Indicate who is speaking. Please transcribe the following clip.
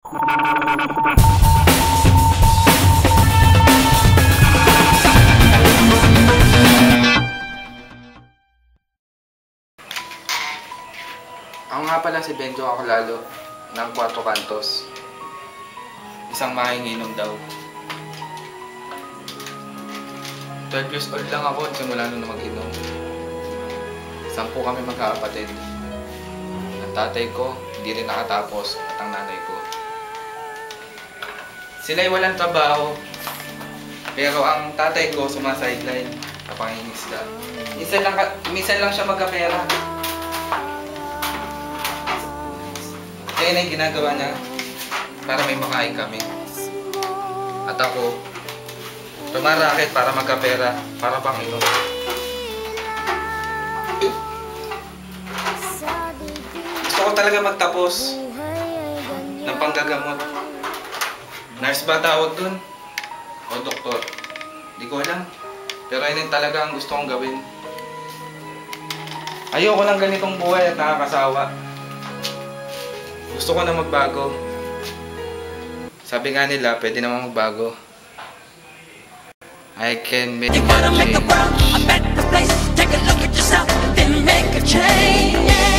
Speaker 1: Ako nga pala si Benjo Acolalo ng Cuatro Cantos. Isang mahinginom daw. 12 years old lang ako at simula nung mag-inom. 10 kami magkakapatid. Ang tatay ko, hindi rin nakatapos at ang nanay ko. Sila'y walang trabaho, pero ang tatay ko sumasideline sa pangingisda. Minsan lang siya magkapera. Kaya na yung ginagawa niya para may makain kami. At ako, tumarakit para magkapera, para pang inom. Gusto ko talaga magtapos ng panggagamot. Nurse ba tawag dun? O doktor? Di ko alam. Pero yun talaga ang gusto kong gawin. Ayoko ng ganitong buhay at nakakasawa. Gusto ko na magbago. Sabi nga nila, pwede naman magbago. I can make a change.
Speaker 2: You wanna make the world a better place. Take a look at yourself, then make a change.